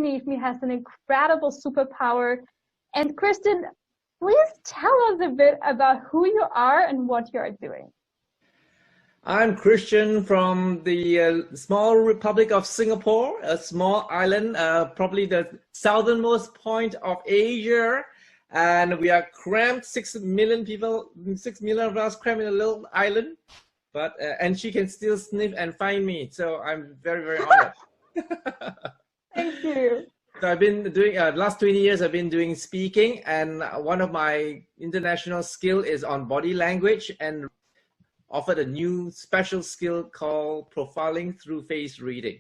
underneath me has an incredible superpower. And Kristen, please tell us a bit about who you are and what you are doing. I'm Christian from the small Republic of Singapore, a small island, probably the southernmost point of Asia. And we are cramped, 6 million people, 6 million of us cramped in a little island. But and she can still sniff and find me. So I'm very, very honored. Thank you. So I've been doing, last 20 years, I've been doing speaking. And one of my international skill is on body language, and offered a new special skill called profiling through face reading.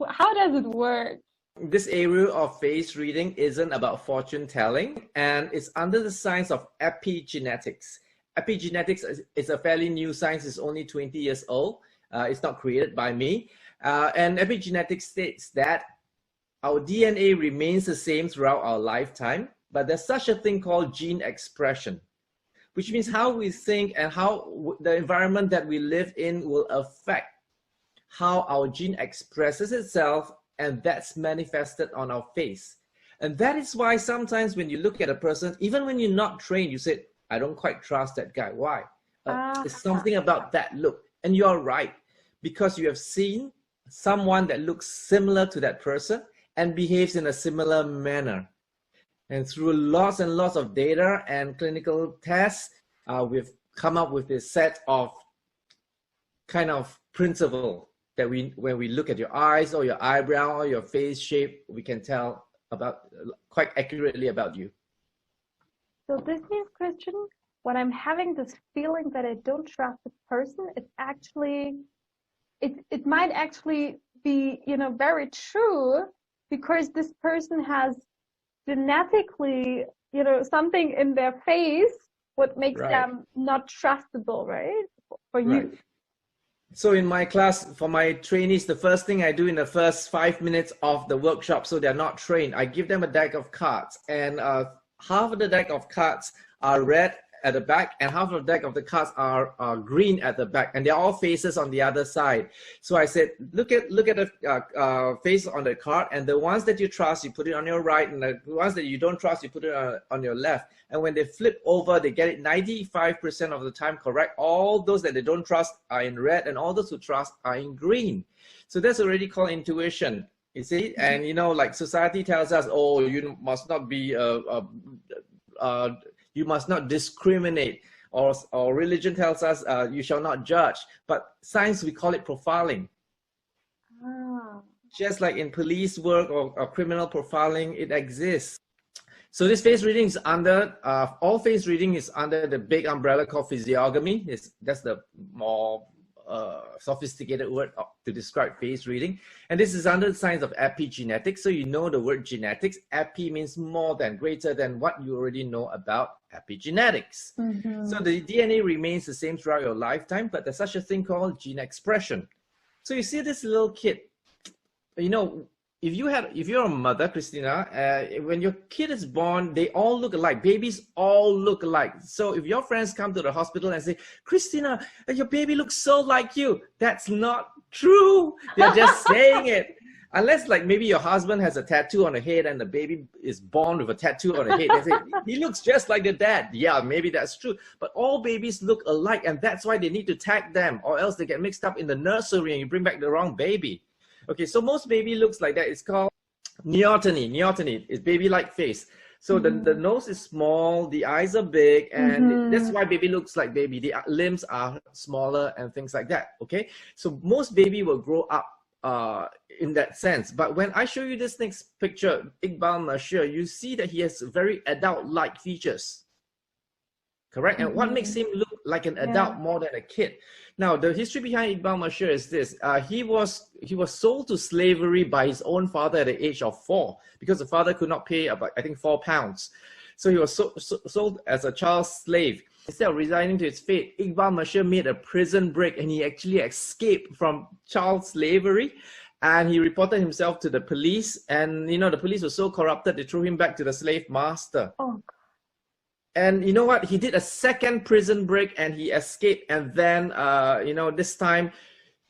How does it work? This area of face reading isn't about fortune telling, and it's under the science of epigenetics. Epigenetics is a fairly new science. It's only 20 years old. It's not created by me. And epigenetics states that our DNA remains the same throughout our lifetime, but there's such a thing called gene expression, which means how we think and how the environment that we live in will affect how our gene expresses itself, and that's manifested on our face. And that is why sometimes when you look at a person, even when you're not trained, you say, I don't quite trust that guy. Why? It's something about that look. And you're right, because you have seen someone that looks similar to that person and behaves in a similar manner. And through lots and lots of data and clinical tests, we've come up with this set of kind of principle that when we look at your eyes or your eyebrow or your face shape, we can tell about quite accurately about you. So this means, Christian, when I'm having this feeling that I don't trust the person, it's actually, it might actually be, you know, very true, because this person has genetically, you know, something in their face what makes them not trustable, right? For you. So in my class, for my trainees, the first thing I do in the first 5 minutes of the workshop, so they're not trained, I give them a deck of cards, and half of the deck of cards are red at the back, and half of the deck of the cards are green at the back, and they're all faces on the other side. So I said, look at the face on the card, and the ones that you trust, you put it on your right, and the ones that you don't trust, you put it on your left. And when they flip over, they get it 95% of the time correct. All those that they don't trust are in red, and all those who trust are in green. So that's already called intuition, you see. And you know, like society tells us, oh, you must not be you must not discriminate, or religion tells us you shall not judge. But science, we call it profiling. Just like in police work or criminal profiling, it exists. So this face reading is under, all face reading is under the big umbrella called physiognomy. That's the more sophisticated word to describe face reading. And this is under the science of epigenetics. So you know the word genetics. Epi means more than, greater than what you already know about epigenetics. So the DNA remains the same throughout your lifetime, but there's such a thing called gene expression. So you see this little kid, you know, if you're a mother, Christina, when your kid is born, they all look alike. Babies all look alike. So if your friends come to the hospital and say, Christina, your baby looks so like you, that's not true. They're just saying it. Unless like maybe your husband has a tattoo on the head and the baby is born with a tattoo on the head. They say, he looks just like the dad. Yeah, maybe that's true. But all babies look alike, and that's why they need to tag them, or else they get mixed up in the nursery and you bring back the wrong baby. Okay, so most baby looks like that. It's called neoteny. Neoteny is baby-like face. So the nose is small, the eyes are big, and that's why baby looks like baby. The limbs are smaller and things like that, okay? So most baby will grow up in that sense. But when I show you this next picture, Iqbal Mashir, you see that he has very adult-like features, correct? And what makes him look like an adult more than a kid? Now, the history behind Iqbal Mashir is this. He was sold to slavery by his own father at the age of 4 because the father could not pay about, I think, £4. So he was sold as a child slave. Instead of resigning to his fate, Iqbal Mashir made a prison break, and he actually escaped from child slavery. And he reported himself to the police. And, you know, the police were so corrupted, they threw him back to the slave master. Oh. And you know what? He did a second prison break and he escaped. And then, you know, this time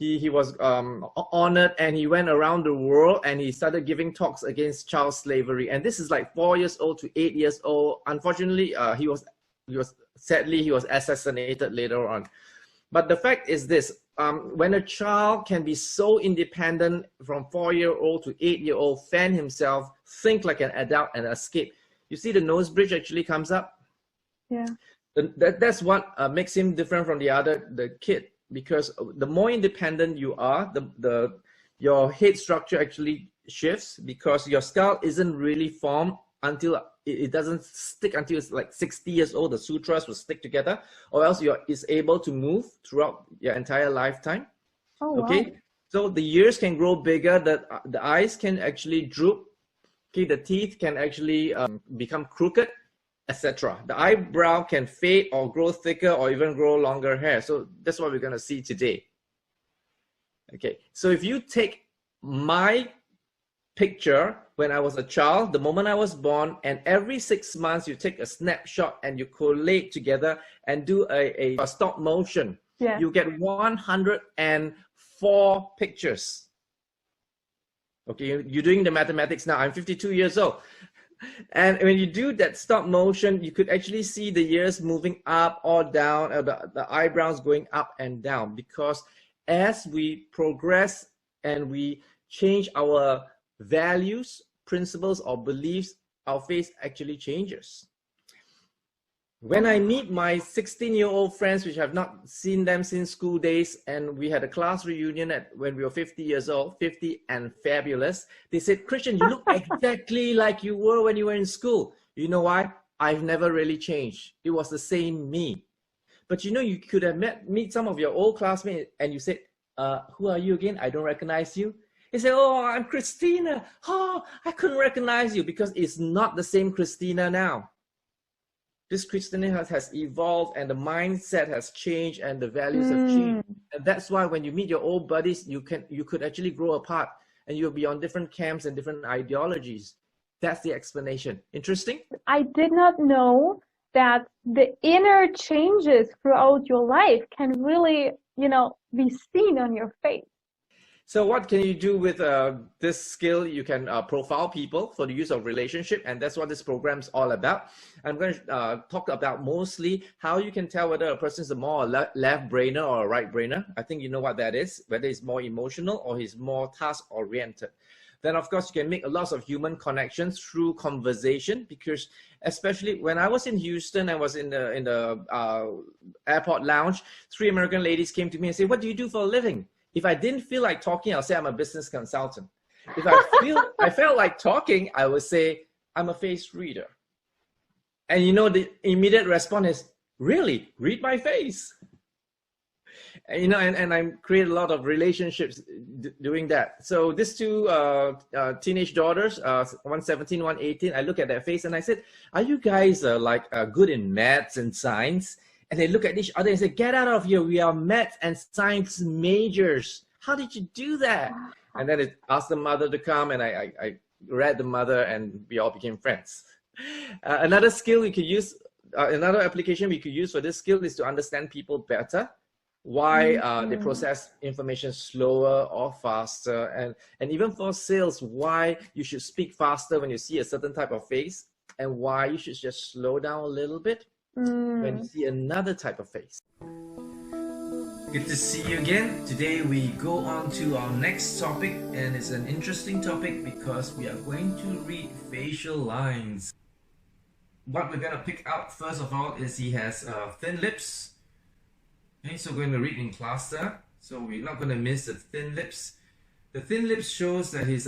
he was honored, and he went around the world and he started giving talks against child slavery. And this is like 4 years old to 8 years old. Unfortunately, he was sadly he was assassinated later on. But the fact is this: when a child can be so independent from 4-year-old to 8-year-old, fan himself, think like an adult, and escape. You see the nose bridge actually comes up. Yeah. That's what makes him different from the kid, because the more independent you are, your head structure actually shifts, because your skull isn't really formed until it doesn't stick until it's like 60 years old. The sutras will stick together, or else is able to move throughout your entire lifetime. Oh, okay. wow. So the ears can grow bigger, the eyes can actually droop, okay, the teeth can actually become crooked, etc. The eyebrow can fade or grow thicker, or even grow longer hair. So that's what we're going to see today. Okay, so if you take my picture when I was a child, the moment I was born, and every 6 months you take a snapshot and you collate together and do a stop motion, Yeah. you get 104 pictures. Okay, you're doing the mathematics now. I'm 52 years old. And when you do that stop motion, you could actually see the ears moving up or down, or the eyebrows going up and down, because as we progress and we change our values, principles, or beliefs, our face actually changes. When I meet my 16-year-old friends, which I've not seen them since school days, and we had a class reunion when we were 50 years old, 50 and fabulous, they said, "Christian, you look exactly like you were when you were in school." You know why? I've never really changed. It was the same me. But you know, you could have meet some of your old classmates and you said, "Who are you again? I don't recognize you." They say, "Oh, I'm Christina." "Oh, I couldn't recognize you," because it's not the same Christina now. This Christina has evolved, and the mindset has changed, and the values have changed. And that's why when you meet your old buddies, you could actually grow apart, and you'll be on different camps and different ideologies. That's the explanation. Interesting? I did not know that the inner changes throughout your life can really, be seen on your face. So what can you do with this skill? You can profile people for the use of relationship, and that's what this program is all about. I'm going to talk about mostly how you can tell whether a person is a more left brainer or a right brainer. I think you know what that is, whether he's more emotional or he's more task oriented. Then of course you can make lots of human connections through conversation, because especially when I was in Houston, I was in the airport lounge. 3 American ladies came to me and said, "What do you do for a living?" If I didn't feel like talking, I'll say I'm a business consultant. If I felt like talking, I would say I'm a face reader. And you know, the immediate response is, "Really? Read my face." And, you know, and I create a lot of relationships doing that. So these two teenage daughters, one 17, one 18, I look at their face and I said, "Are you guys good in maths and science?" And they look at each other and say, "Get out of here. We are maths and science majors. How did you do that?" And then it asked the mother to come, and I read the mother, and we all became friends. Another skill we could use, another application we could use for this skill is to understand people better. Why they process information slower or faster, and even for sales, why you should speak faster when you see a certain type of face, and why you should just slow down a little bit when you see another type of face. Good to see you again. Today we go on to our next topic, and it's an interesting topic because we are going to read facial lines. What we're going to pick out first of all is he has thin lips. Okay, so we're going to read in cluster, so we're not going to miss the thin lips. The thin lips shows that he's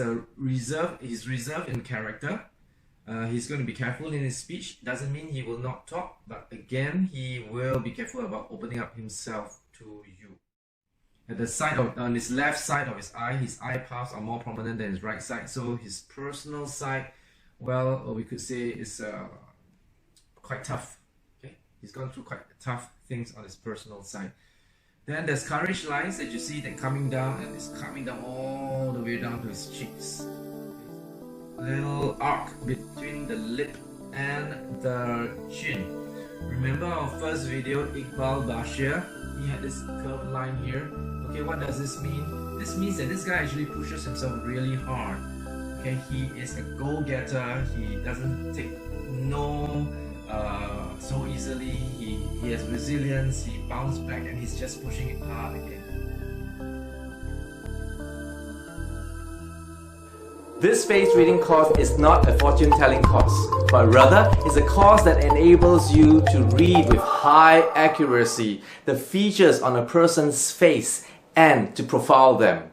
reserved in character. He's going to be careful in his speech. Doesn't mean he will not talk, but again, he will be careful about opening up himself to you. At the side on his left side of his eye paths are more prominent than his right side. So his personal side, well, we could say is quite tough. Okay, he's gone through quite tough things on his personal side. Then there's courage lines that you see that coming down, and it's coming down all the way down to his cheeks. Little arc between the lip and the chin. Remember our first video, Iqbal Bashir? he had this curved line here. Okay, what does this mean? This means that this guy actually pushes himself really hard. Okay, he is a go-getter. He doesn't take no so easily. He has resilience. He bounced back, and he's just pushing it hard again. This face reading course is not a fortune telling course, but rather is a course that enables you to read with high accuracy the features on a person's face and to profile them.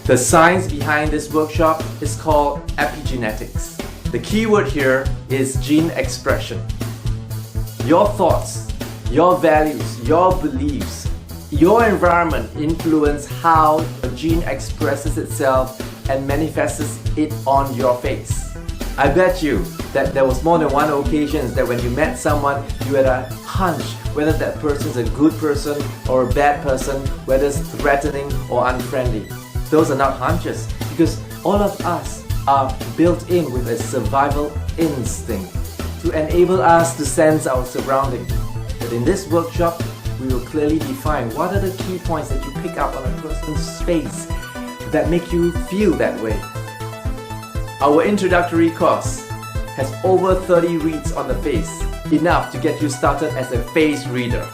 The science behind this workshop is called epigenetics. The keyword here is gene expression. Your thoughts, your values, your beliefs, your environment influence how a gene expresses itself and manifests it on your face. I bet you that there was more than one occasion that when you met someone, you had a hunch whether that person is a good person or a bad person, whether it's threatening or unfriendly. Those are not hunches, because all of us are built in with a survival instinct to enable us to sense our surroundings. But in this workshop, we will clearly define what are the key points that you pick up on a person's face that make you feel that way. Our introductory course has over 30 reads on the face, enough to get you started as a face reader.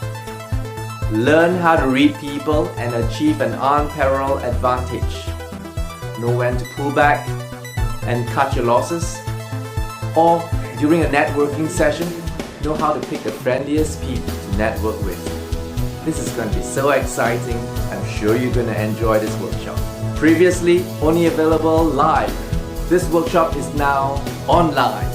Learn how to read people and achieve an unparalleled advantage. Know when to pull back and cut your losses. Or during a networking session, know how to pick the friendliest people to network with. This is going to be so exciting. I'm sure you're going to enjoy this workshop. Previously only available live. This workshop is now online.